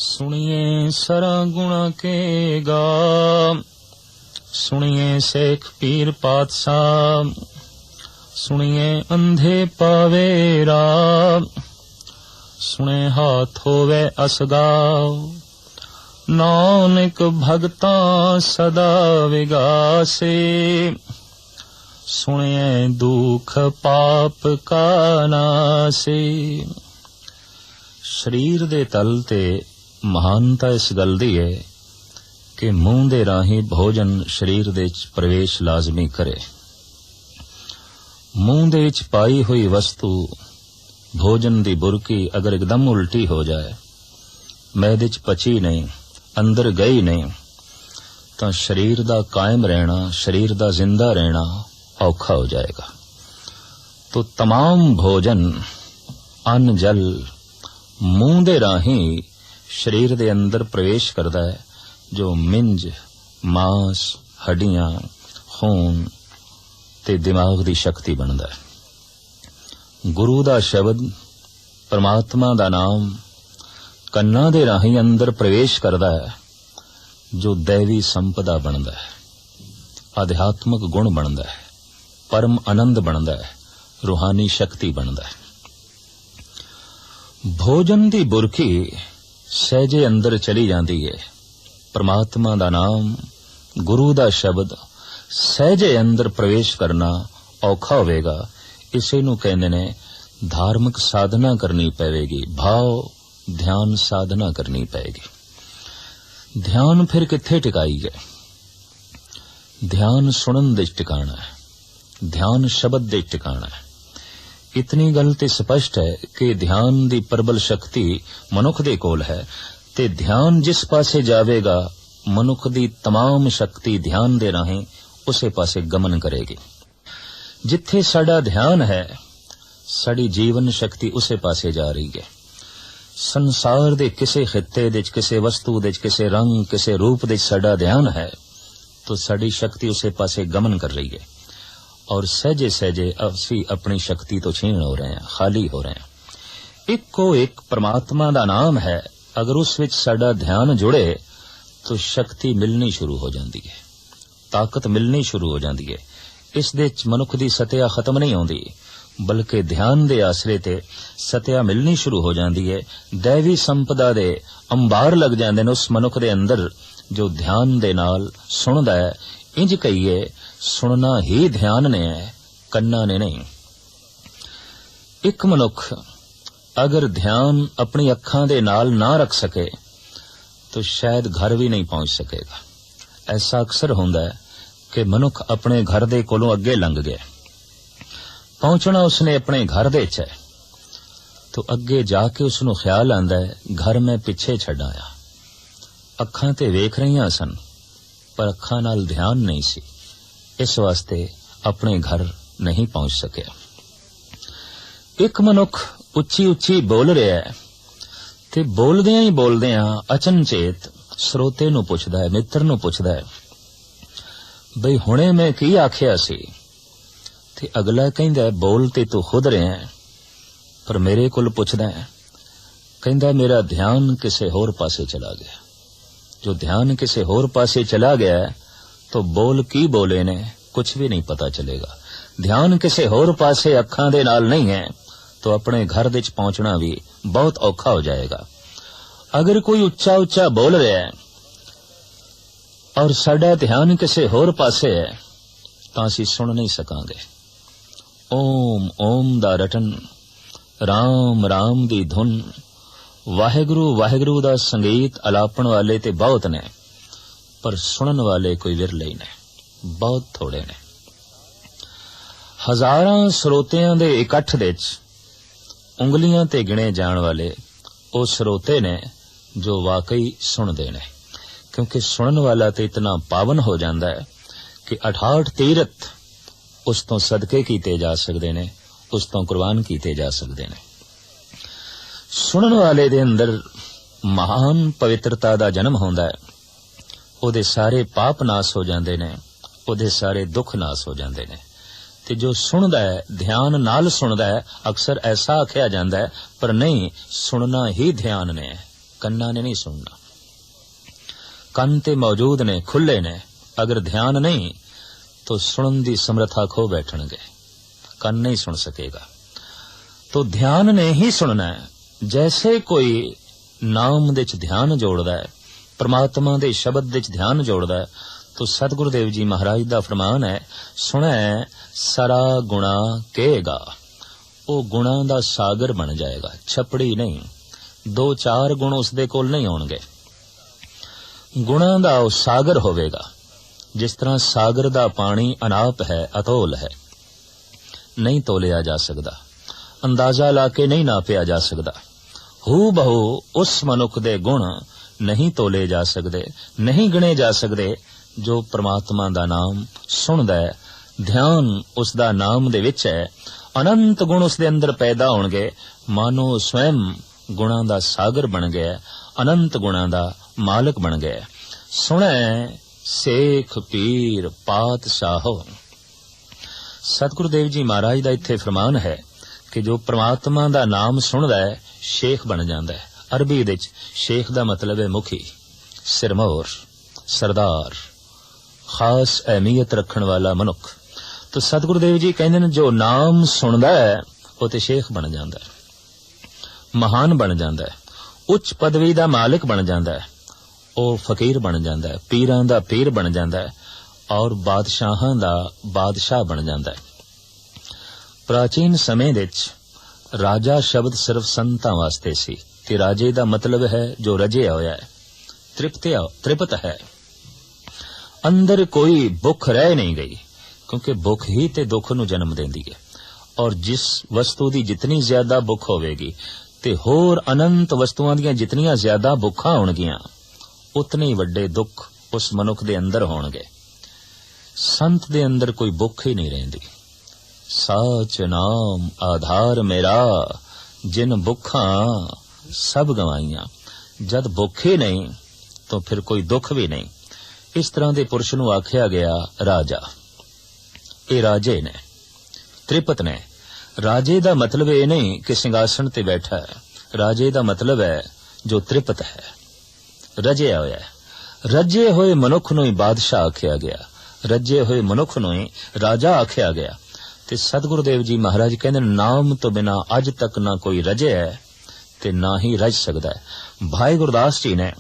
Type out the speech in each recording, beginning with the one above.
सुनिए सरा गुणा के गा, सुनिए शेख पीर पातशाह, सुनिए अंधे पावे राह, सुने हाथ होवे असगाव, नानक भगता सदा विगासे, सुनिए दुख पाप का नासे। शरीर दे तल ते महानता इस गल दी है कि मूंह दे राही भोजन शरीर दे प्रवेश लाजमी करे। मूंह दे च पाई हुई वस्तु भोजन दी बुरकी अगर एकदम उल्टी हो जाए, मैदे च पची नहीं, अंदर गई नहीं, तो शरीर दा कायम रहना, शरीर दा जिंदा रहना औखा हो जाएगा। तो तमाम भोजन अन्न जल मूंह दे राही शरीर दे अंदर प्रवेश करता है, जो मिंज मांस हड्डियां खून ते दिमाग दी शक्ति बनता है। गुरु दा शब्द परमात्मा दा नाम कन्ना दे राही अंदर प्रवेश करता है, जो दैवी संपदा बनता है, आध्यात्मिक गुण बनता है, परम आनंद बनता है, रूहानी शक्ति बनता है। भोजन दी बुरकी सहजे अंदर चली जाती है, परमात्मा दा नाम गुरु दा शब्द सहजे अंदर प्रवेश करना औखा होवेगा। इसे नूं कहंदे ने धार्मिक साधना करनी पवेगी, भाव ध्यान साधना करनी पएगी। ध्यान फिर कित्थे टिकाई है? ध्यान सुनन दे टिकाना है, ध्यान शब्द दे टिकाना है। इतनी गल ते स्पष्ट है कि ध्यान दी प्रबल शक्ति मनुख दे कोल है, ते ध्यान जिस पासे जावेगा मनुख दी तमाम शक्ति ध्यान दे राहें उसे पासे गमन करेगी। जिथे साडा ध्यान है, साडी जीवन शक्ति उसे पासे जा रही है। संसार दे किसे खित्ते दे, किसे वस्तु दे, किसे रंग, किसे रूप दे साडा ध्यान है, तो साडी शक्ति उसे पासे गमन कर रही है, और सहजे सहजे असी अपनी शक्ति तो छीन हो रहे हैं, खाली हो रहे हैं। एक को एक परमात्मा दा नाम है, अगर उस विच साडा ध्यान जुड़े तो शक्ति मिलनी शुरू हो जाती है, ताकत मिलनी शुरू हो जाती है। इस दे च मनुख दी सत्या खत्म नहीं होंदी, बल्कि ध्यान दे आसरे ते सत्या मिलनी शुरू हो जाती है। दैवी संपदा दे अंबार लग जाते हैं उस मनुख दे अंदर जो ध्यान दे नाल सुनदा है। इंज कहिए, सुनना ही ध्यान ने है, कन्ना ने नहीं। एक मनुख अगर ध्यान अपनी अखां दे नाल ना रख सके तो शायद घर भी नहीं पहुंच सकेगा। ऐसा अक्सर होंदा है कि मनुख अपने घर दे कोलों अगे लंघ गया, पहुंचना उसने अपने घर दे च है, तो अगे जाके उसनू ख्याल आंदा है घर मैं पिछे छड़ आया। अखां ते वेख रहीआं सन पर अखां नाल ध्यान नहीं सी, इस वास्ते अपने घर नहीं पहुंच सके। एक मनुख उच्ची उच्ची बोल रहा है, ते बोलदियां ही बोलदियां अचनचेत श्रोते नू पुछदा है, मित्र नू पुछदा है, बई हुणे मैं की आखिया सी? ते अगला कहंदा है, बोल ते तू खुद रहा है, पर मेरे कोल पुछदा है। कहंदा मेरा ध्यान किसे होर पासे चला गया। जो ध्यान किसे होर पासे चला गया है तो बोल की बोले ने कुछ भी नहीं पता चलेगा। ध्यान किसे होर पासे अखां दे नाल नहीं है तो अपने घर दे च पहुंचना भी बहुत औखा हो जाएगा। अगर कोई उच्चा उच्चा बोल रहा है और साडा ध्यान किसे होर पासे है तां असीं सुन नहीं सकांगे। ओम ओम दा रटन, राम राम दी धुन, वाहिगुरु वाहिगुरु दा संगीत अलापण वाले ते बहुत ने, पर सुनन वाले कोई विरले ही ने, बहुत थोड़े ने। हजारां श्रोतियां दे इकट्ठ दे उंगलियां ते गिणे जाण वाले ਉਹ ਸਰੋਤੇ ने जो वाकई सुनते ने, क्योंकि सुनने वाला तो इतना पावन हो जाता है कि 68 तीरथ उस तो सदके कीते जा सकते ने, उस तो कुर्बान कीते जा सकते ने। सुनने वाले दे अंदर महान पवित्रता दा जन्म होंदा है, ओदे सारे पाप नाश हो जाते ने, ओदे सारे दुख नाश हो जाते ने। ते जो सुनदा है, ध्यान नाल सुनदा है, अक्सर ऐसा आख्या जाता है, पर नहीं, सुनना ही ध्यान ने, कन्ना ने नहीं सुनना। ਕੰਨ ਤੇ ਮੌਜੂਦ ਨੇ, ਖੁੱਲੇ ਨੇ, अगर ध्यान नहीं तो सुनन दी समर्था खो बैठणगे, ਕੰਨ नहीं सुन सकेगा। तो ध्यान ने ही सुनना है। जैसे कोई नाम दे च ध्यान जोड़दा है, परमात्मा दे शब्द दे च ध्यान जोड़दा है, तो सतगुरुदेव जी महाराज दा फरमान है, सुनै सारा गुणा कहेगा, वो गुणा दा सागर बन जाएगा, छपड़ी नहीं। 2-4 गुण उसदे कोल नहीं होणगे, गुणा दा वो सागर होवेगा। जिस तरह सागर दा पानी अनाप है, अतोल है, नहीं तोलिया जा सकदा, अंदाजा लाके नहीं नापिया जा सकदा। हू बहु उस मनुख दे गुण नहीं तोले जा सकदे, नहीं गिणे जा सकदे जो परमात्मा दा नाम सुनदा है, ध्यान उसदा नाम दे विच है। अनंत गुण उसदे अंदर पैदा होणगे, मानो स्वयं गुणा दा सागर बन गया, अनंत गुणा दा मालक बन गया। सुनै सेख पीर पातशाहो। सतगुरुदेव जी महाराज दा इत्थे फरमान है कि जो परमात्मा दा नाम सुनदा है, शेख बन जांदा है। अरबी दे शेख दा मतलब है मुखी, सिरमौर, सरदार, खास अहमियत रखण वाला मनुख। तो सतगुरुदेव जी कहंदे ने जो नाम सुनदा है वो ते शेख बन जांदा है, महान बन जांदा है, उच्च पदवी दा मालिक बन जांदा है, ओ फकीर बन जांदा है, पीरां दा पीर बन जांदा है, और बादशाहां दा बादशाह बन जांदा है। प्राचीन समय विच राजा शब्द सिर्फ संतां वास्ते सी कि राजे दा मतलब है जो रजिया होया है, तृप्त है, अंदर कोई भुख रह नहीं गई, क्योंकि भुख ही ते दुख नूं जन्म देंदी है। और जिस वस्तु दी जितनी ज्यादा भुख होवेगी ते होर अनंत वस्तुआं दीयां जितनियां ज्यादा भुखां होणगीਆਂ, उतने ही वड्डे दुख उस मनुख दे अंदर होणगे। संत दे अंदर कोई भुख ही नहीं रहिंदी। साच नाम आधार मेरा, जिन भुखां सब गवाइयां। जद भुख ही नहीं तो फिर कोई दुख भी नहीं। इस तरह दे पुरुष नूं आख्या गया राजा। ये राजे ने, त्रिपत ने। राजे दा मतलब ये नहीं कि सिंहासन ते बैठा है, राजे दा मतलब है जो त्रिपत है, रजिया होया है। रजे होए मनुख नूं ही बादशाह आख्या गया, रजे होए मनुख नूं ही राजा आख्या गया। ते सतगुरुदेव जी महाराज कहंदे नाम तो बिना अज तक ना कोई रजे है ते ना ही रज सकदा है। भाई गुरदास जी ने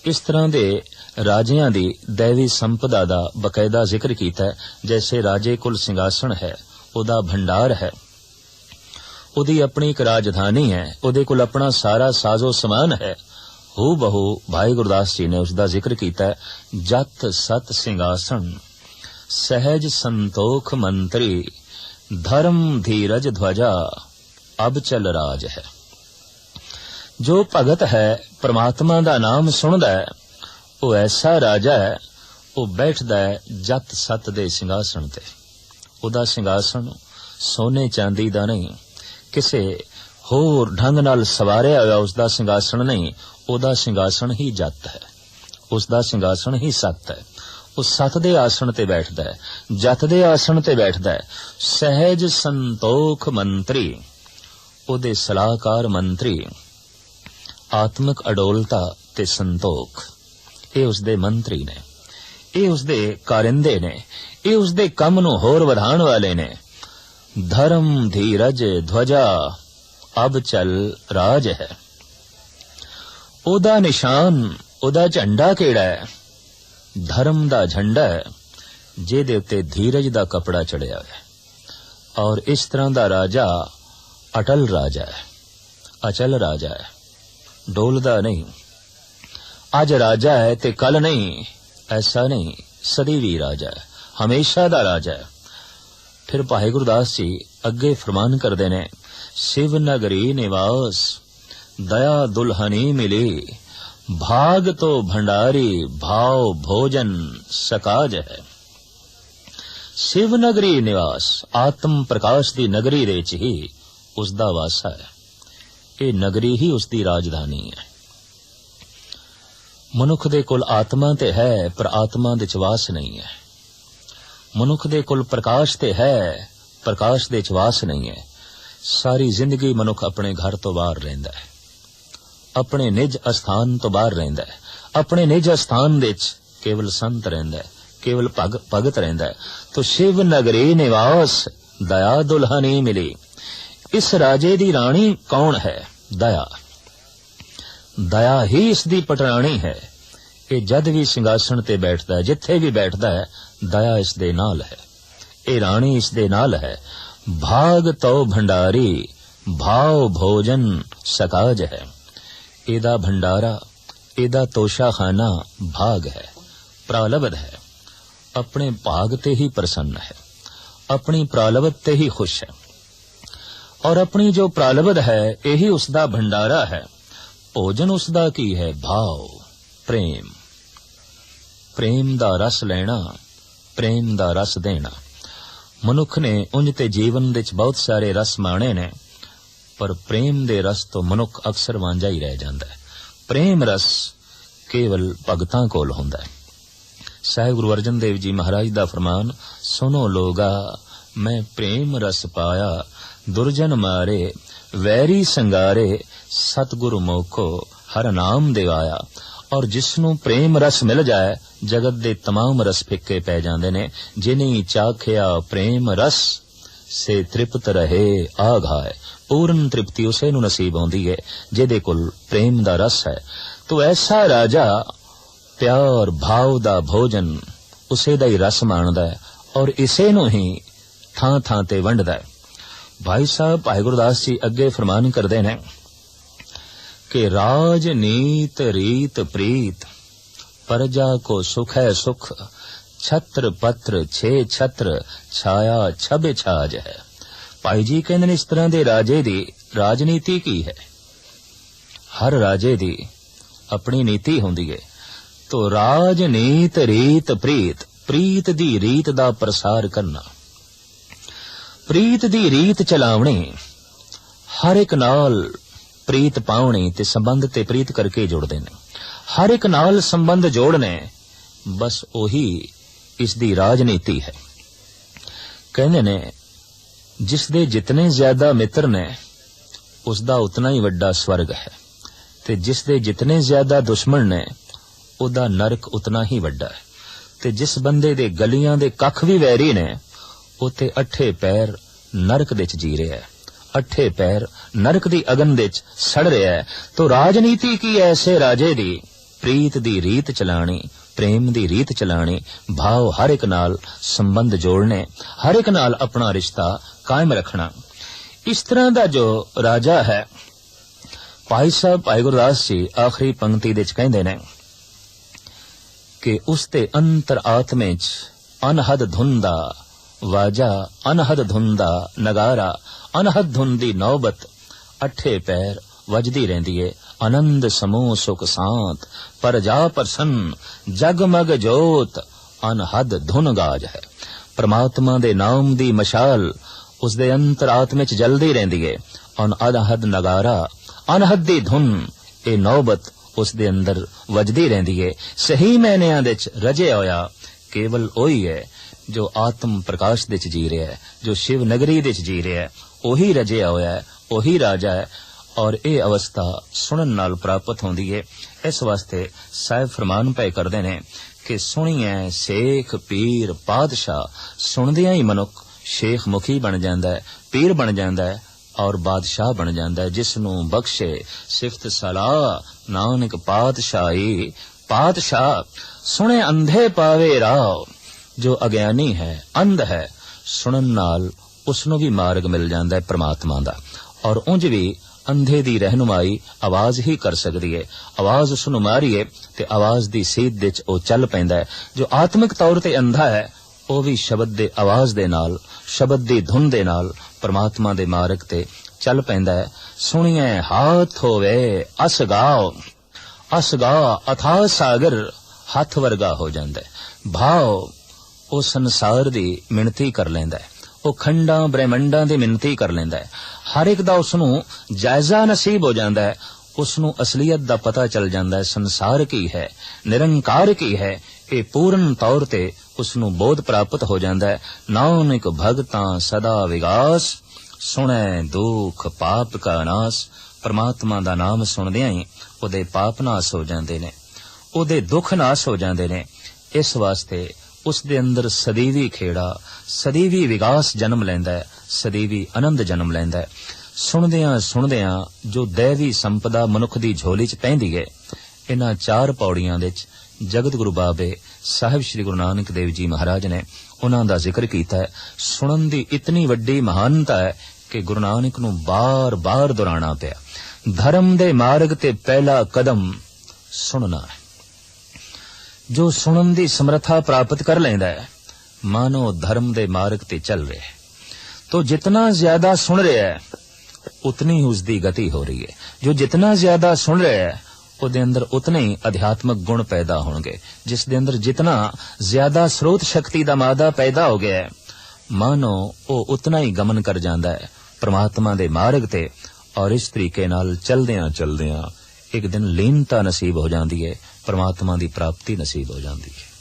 इस तरह दे राजियां दी दैवी संपदा दा बकायदा जिक्र कीता है। जैसे राजे कोल सिंहासन है, ओदा भंडार है, ओदी अपनी एक राजधानी है, ओदे कोल अपना सारा साजो समान है। हू बहु भाई गुरदास जी ने उसका जिक्र किया है, जत सत सिंहासन सहज संतोख मंत्री, धर्म धीरज ध्वजा अब चल राज है। जो भगत है परमात्मा दा नाम सुनदा है, वो ऐसा राजा है, वो बैठदा है जत सत दे सिंहासन ते। उदा सिंहासन सोने चांदी दा नहीं, किसे होर ढंग नाल सवारिया होया उसदा सिंहासन नहीं, उदा सिंहासन ही जत है, उसदा सिंहासन ही सत है। वो सत दे आसन ते बैठदा है, जत दे आसन ते बैठदा है। सहज संतोख मंत्री, उदे सलाहकार मंत्री। आत्मिक अडोलता ते संतोख, ये उसदे मंत्री ने, ये उसदे कारिंदे ने, ये उसदे कम नूं होर वधाण वाले ने। धर्म धीरज ध्वजा अब चल राज है। ओदा निशान, ओदा झंडा केड़ा है? धर्म दा झंडा है, जेदे उत्ते धीरज दा कपड़ा चढ़िया है। और इस तरह दा राजा अटल राजा है, अचल राजा है, डोलदा नहीं। आज राजा है ते कल नहीं, ऐसा नहीं, सदैवी राजा है, हमेशा दा राजा है। फिर भाई गुरदास जी अगे फरमान करदे ने, शिव नगरी निवास दया दुल्हनी मिली, भाग तो भंडारी भाव भोजन सकाज है। शिव नगरी निवास, आत्म प्रकाश दी नगरी दे च ही उसदा वासा है। ये नगरी ही उसदी राजधानी है। मनुख दे कोल आत्मा ते है, पर आत्मा दे च वास नहीं है। मनुख दे कोल प्रकाश ते है, प्रकाश दे च वास नहीं है। सारी जिंदगी मनुख अपने घर तो बाहर रहिंदा है, अपने निज अस्थान तो बाहर रहिंदा है। अपने निज अस्थान विच केवल संत रहिंदा है, केवल भगत रहिंदा है। तो शिव नगरी निवास दया दुल्हनी मिली। इस राजे दी राणी कौन है? दया। दया ही इसदी पटराणी है। ये जद भी सिंघासन ते बैठदा है, जिथे भी बैठदा है, दया इस दे नाल है। ये राणी इस दे नाल है। भाग तो भंडारी भाव भोजन सकाज है। एदा भंडारा, एदा तोशाखाना भाग है, प्रालब्ध है। अपने भाग ते ही प्रसन्न है, अपनी प्रालब्ध ते ही खुश है। और अपनी जो प्रालब्ध है यही उसदा भंडारा है। भोजन उसदा की है? भाव, प्रेम। प्रेम दा रस लेना, प्रेम दा रस देना। मनुख ने उंज ते जीवन विच बहुत सारे रस माणे ने, पर प्रेम दे रस तो मनुख अक्सर वांझा ही रह जांदा है। प्रेम रस केवल भगतां कोल हुंदा है। साहिब गुरु अर्जन देव जी महाराज दा फरमान, सुनो लोगा मैं प्रेम रस पाया, दुर्जन मारे वैरी संगारे, सतगुरु मोखो हर नाम दिवाया। और जिसनों प्रेम रस मिल जाए जगत दे तमाम रस फिक्के पै जांदे ने। जिनी चाखिया प्रेम रस से तृप्त रहे आघाए। पूर्ण तृप्ति उसे नूं नसीब होंदी है जिहदे कोल प्रेम दा रस है। तो ऐसा राजा प्यार भाव दा भोजन उसे दा ही रस माणदा है और इसे नूं ही थां थां ते वंडदा है। भाई साहब भाई गुरदास जी अगे फरमान करदे ने कि राज नीत रीत प्रीत, प्रजा को सुख है सुख, छत्र पत्र छे छत्र, छाया छबे छाज है। भाई जी कहंदे ने इस तरह दे राजे दी राजनीति की है। हर राजे दी अपनी नीति हुंदी है। तो राजनीत रीत प्रीत, प्रीत दी रीत दा प्रसार करना, प्रीत दी रीत चलावनी, हर एक नाल प्रीत पावनी ते संबंध ते प्रीत करके जोड़दे ने। हर एक नाल संबंध जोड़ने, बस ओही इस दी राजनीति है। कहने ने जिस दे जितने ज्यादा मित्र ने उसदा उतना ही वड्डा स्वर्ग है, ते जिस दे जितने ज्यादा दुश्मन ने उदा नरक उतना ही वड्डा है। ते जिस बंदे दे गलियां दे कख भी वैरी ने उते अठे पैर नरक दे जी रहा है, अठे पैर नरक दी अगन दे सड़ रहा है। तो राजनीति की ऐसे राजे दी प्रीत दी रीत चलानी, प्रेम दी रीत चलानी, भाव हर एक नाल संबंध जोड़ने, हर एक नाल अपना रिश्ता कायम रखना। इस तरह दा जो राजा है, भाई साहब भाई गुरदास जी आखिरी पंक्ति दे कहंदे ने कि उसते अंतर आत्मे च अनहद धुंदा वाजा, अनहद धुंदा नगारा, अनहद धुंदी नौबत, अठे पैर वजदी रहंदी है। आनंद समूह सुख सांत, पर जा प्रसन्न जगमग जोत, अनहद धुन गाज है। परमात्मा दे नाम दी मशाल उस दे अंतर आत्मे च जलदी रहंदी है। अनहद नगारा, अनहद दी धुन, ए नौबत उस दे अंदर वजदी रहंदी है। सही मैनियां दे च रजे होया केवल ओही है जो आत्म प्रकाश दे च जी रहा है, जो शिव नगरी दे च जी रहा है, ओही रजिया होया है, ओही राजा है। और ये अवस्था सुनन नाल प्राप्त होंदी है। इस वास्ते साहिब फरमान पे करदे ने कि सुनिए शेख पीर बादशाह, सुनदियां ही मनुख शेख मुखी बन जांदा है, पीर बन जांदा है और बादशाह बन जांदा है। जिसनू बख्शे सिफत सलाह नानक पातशाही, पातशाह सुने अंधे पावे राव। जो अज्ञानी है, अंध है, सुनन नाल उसनू भी मार्ग मिल जांदा है परमात्मा दा। और उंज भी अंधे दी रहनुमाई आवाज ही कर सकदी है। आवाज उसनू मारीए ते आवाज दी सीध दे च ओ चल पैंदा है। जो आत्मिक तौर ते अंधा है ओ भी शब्द दे आवाज दे नाल, शब्द दी धुन दे नाल परमात्मा दे मार्ग ते चल पैंदा है। सुनिए हाथ होवे असगाओ, असगा अथाह सागर हथ वर्गा हो जांदा है। भाव ओ संसार दी मिणती कर लैंदा है, ओ खंडां ब्रह्मंडां दी मिणती कर लैंदा है। हर एक दा उसनू जायजा नसीब हो जांदा है, उसनू असलियत दा पता चल जांदा है। संसार की है, निरंकार की है, ये पूर्ण तौर ते उसनू बोध प्राप्त हो जांदा है। नानक भगतां सदा विगास, सुने दुख पाप का नाश, परमात्मा दा नाम सुनदियां ही ਉਹਦੇ पाप नाश हो जाते ने, ਉਹਦੇ दुख नाश हो जाते ने। इस वास्ते उस दे अंदर सदैवी खेड़ा, सदैवी विकास जन्म लैंदा है, सदैवी आनंद जन्म लैंदा है। सुनदियां सुनदियां जो दैवी संपदा मनुख दी झोली च पैंदी है, इन्हां 4 पौड़ियां दे जगत गुरु बाबे साहिब श्री गुरु नानक देव जी महाराज ने उन्हां दा जिक्र कीता है। सुनन दी इतनी वड्डी महानता है कि गुरु नानक नूं बार बार दोहराना पिया। धर्म दे मार्ग ते पहला कदम सुनना है। जो सुनन दी समर्था प्राप्त कर लेंदा है, मानो धर्म दे मार्ग ते चल रहे है। तो जितना ज्यादा सुन रहा है उतनी ही उसकी गति हो रही है। जो जितना ज्यादा सुन रहा है ਉਹਦੇ अंदर उतने ही आध्यात्मिक गुण पैदा होंगे। जिस दे अंदर जितना ज्यादा स्रोत शक्ति का मादा पैदा हो गया है, मानो वो उतना ही गमन कर जाता है परमात्मा दे मार्ग ते। और इस तरीके नाल चलदियां चलदियां एक दिन लीनता नसीब हो जाती है, परमात्मा की प्राप्ति नसीब हो जाती है।